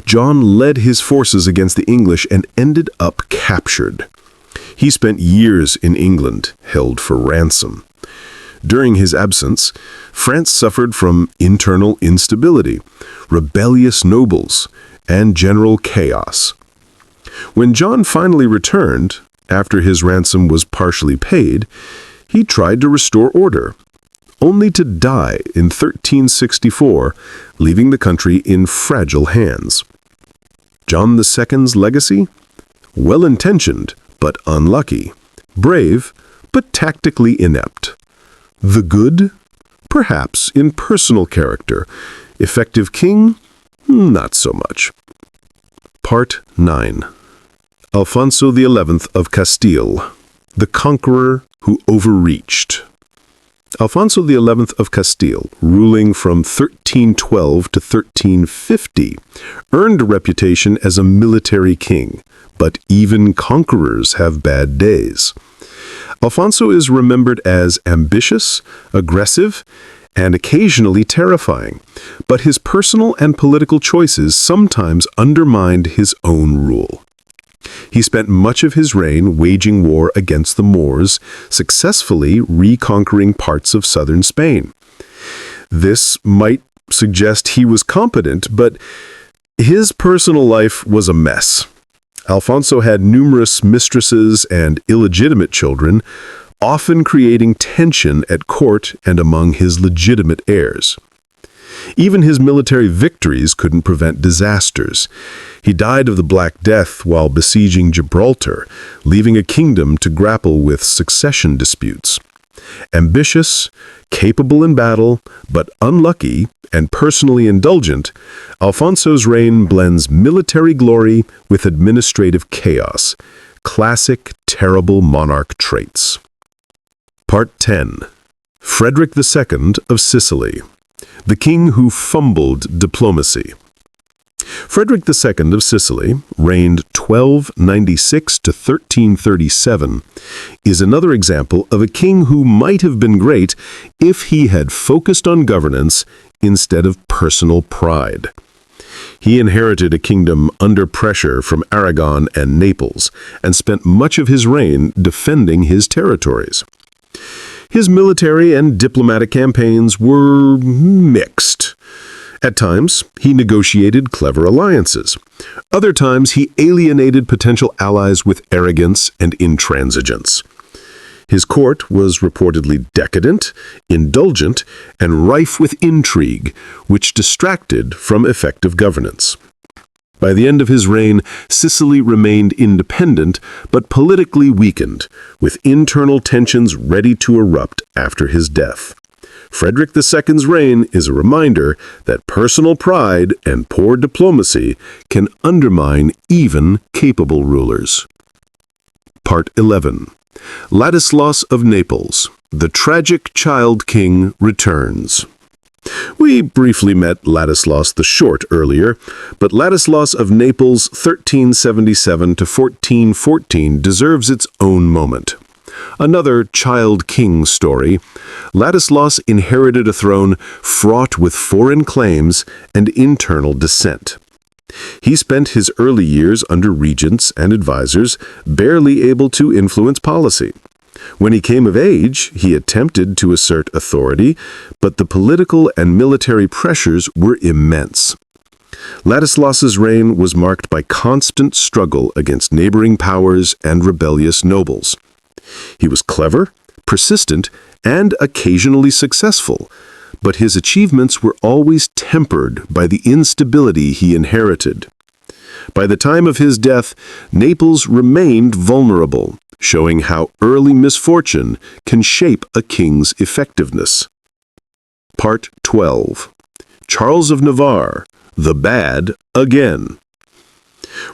Speaker 3: John led his forces against the English and ended up captured. He spent years in England, held for ransom. During his absence, France suffered from internal instability, rebellious nobles, and general chaos. When John finally returned, after his ransom was partially paid, he tried to restore order, only to die in 1364, leaving the country in fragile hands. John II's legacy? Well-intentioned, but unlucky. Brave, but tactically inept. The good? Perhaps in personal character. Effective king? Not so much. Part 9. Alfonso XI of Castile, the conqueror who overreached. Alfonso XI of Castile, ruling from 1312 to 1350, earned a reputation as a military king, but even conquerors have bad days. Alfonso is remembered as ambitious, aggressive, and occasionally terrifying, but his personal and political choices sometimes undermined his own rule. He spent much of his reign waging war against the Moors, successfully reconquering parts of southern Spain. This might suggest he was competent, but his personal life was a mess. Alfonso had numerous mistresses and illegitimate children, often creating tension at court and among his legitimate heirs. Even his military victories couldn't prevent disasters. He died of the Black Death while besieging Gibraltar, leaving a kingdom to grapple with succession disputes. Ambitious, capable in battle, but unlucky and personally indulgent, Alfonso's reign blends military glory with administrative chaos, classic terrible monarch traits. Part 10. Frederick II of Sicily, the king who fumbled diplomacy. Frederick II of Sicily, reigned 1296 to 1337, is another example of a king who might have been great if he had focused on governance instead of personal pride. He inherited a kingdom under pressure from Aragon and Naples, and spent much of his reign defending his territories. His military and diplomatic campaigns were mixed. At times, he negotiated clever alliances. Other times, he alienated potential allies with arrogance and intransigence. His court was reportedly decadent, indulgent, and rife with intrigue, which distracted from effective governance. By the end of his reign, Sicily remained independent, but politically weakened, with internal tensions ready to erupt after his death. Frederick II's reign is a reminder that personal pride and poor diplomacy can undermine even capable rulers. Part 11. Ladislaus of Naples, the tragic child king, returns. We briefly met Ladislaus the Short earlier, but Ladislaus of Naples 1377 to 1414 deserves its own moment. Another child king story, Ladislaus inherited a throne fraught with foreign claims and internal dissent. He spent his early years under regents and advisors, barely able to influence policy. When he came of age, he attempted to assert authority, but the political and military pressures were immense. Ladislaus's reign was marked by constant struggle against neighboring powers and rebellious nobles. He was clever, persistent, and occasionally successful, but his achievements were always tempered by the instability he inherited. By the time of his death, Naples remained vulnerable, showing how early misfortune can shape a king's effectiveness. Part 12. Charles of Navarre, the Bad Again.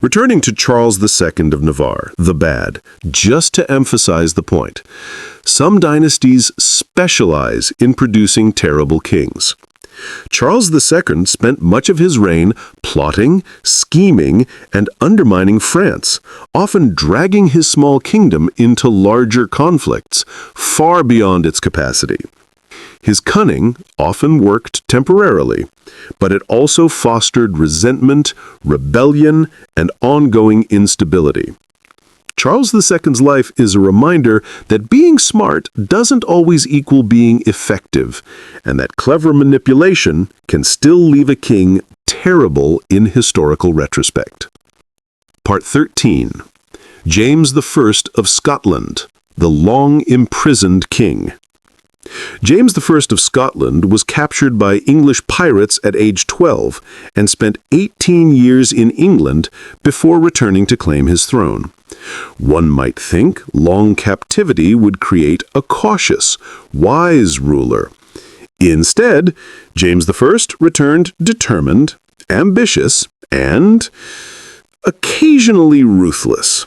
Speaker 3: Returning to Charles II of Navarre, the Bad, just to emphasize the point, some dynasties specialize in producing terrible kings. Charles II spent much of his reign plotting, scheming, and undermining France, often dragging his small kingdom into larger conflicts, far beyond its capacity. His cunning often worked temporarily, but it also fostered resentment, rebellion, and ongoing instability. Charles II's life is a reminder that being smart doesn't always equal being effective, and that clever manipulation can still leave a king terrible in historical retrospect. Part 13. James I of Scotland, the long-imprisoned king. James I of Scotland was captured by English pirates at age 12 and spent 18 years in England before returning to claim his throne. One might think long captivity would create a cautious, wise ruler. Instead, James I returned determined, ambitious, and occasionally ruthless.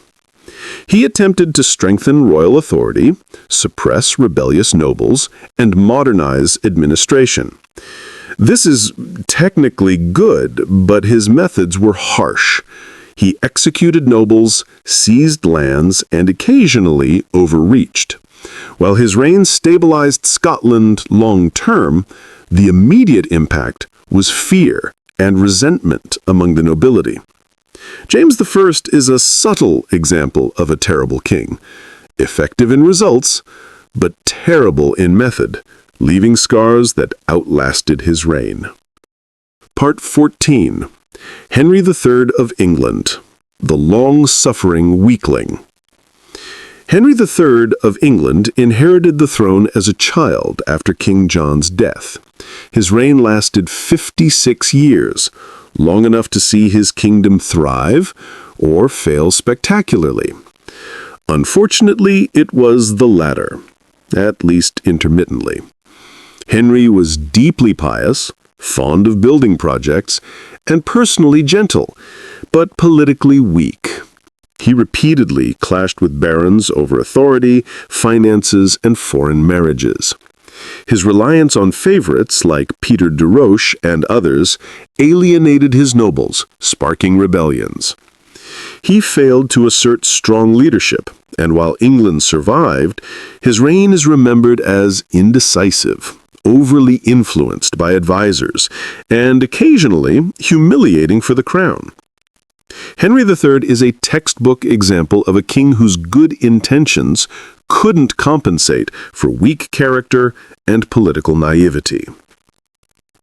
Speaker 3: He attempted to strengthen royal authority, suppress rebellious nobles, and modernize administration. This is technically good, but his methods were harsh. He executed nobles, seized lands, and occasionally overreached. While his reign stabilized Scotland long-term, the immediate impact was fear and resentment among the nobility. James I is a subtle example of a terrible king, effective in results, but terrible in method, leaving scars that outlasted his reign. Part 14. Henry III of England, the long-suffering weakling. Henry III of England inherited the throne as a child after King John's death. His reign lasted 56 years, long enough to see his kingdom thrive or fail spectacularly. Unfortunately, it was the latter, at least intermittently. Henry was deeply pious, fond of building projects, and personally gentle, but politically weak. He repeatedly clashed with barons over authority, finances, and foreign marriages. His reliance on favorites like Peter de Roche and others alienated his nobles, sparking rebellions. He failed to assert strong leadership, and while England survived, his reign is remembered as indecisive, overly influenced by advisors, and occasionally humiliating for the crown. Henry III is a textbook example of a king whose good intentions couldn't compensate for weak character and political naivety.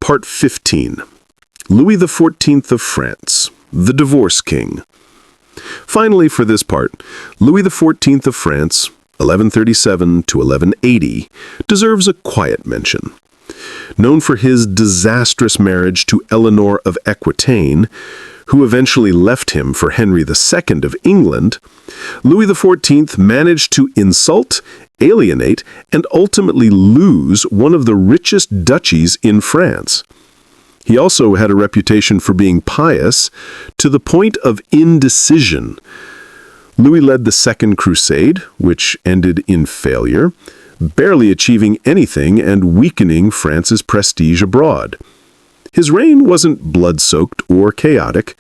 Speaker 3: Part 15. Louis XIV of France, the Divorce King. Finally, for this part, Louis XIV of France, 1137 to 1180, deserves a quiet mention. Known for his disastrous marriage to Eleanor of Aquitaine, who eventually left him for Henry II of England, Louis XIV managed to insult, alienate, and ultimately lose one of the richest duchies in France. He also had a reputation for being pious to the point of indecision. Louis led the Second Crusade, which ended in failure, barely achieving anything and weakening France's prestige abroad. His reign wasn't blood-soaked or chaotic,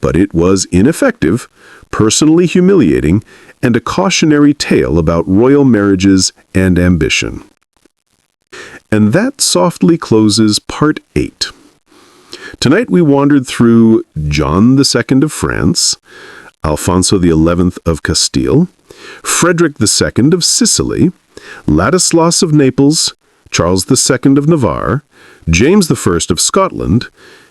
Speaker 3: but it was ineffective, personally humiliating, and a cautionary tale about royal marriages and ambition. And that softly closes Part 8. Tonight we wandered through John II of France, Alfonso XI of Castile, Frederick II of Sicily, Ladislas of Naples, Charles II of Navarre, James I of Scotland,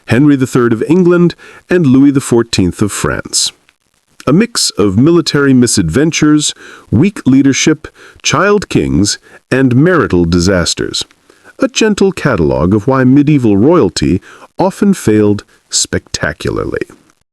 Speaker 3: Henry III of England, and Louis XIV of France. A mix of military misadventures, weak leadership, child kings, and marital disasters. A gentle catalogue of why medieval royalty often failed spectacularly.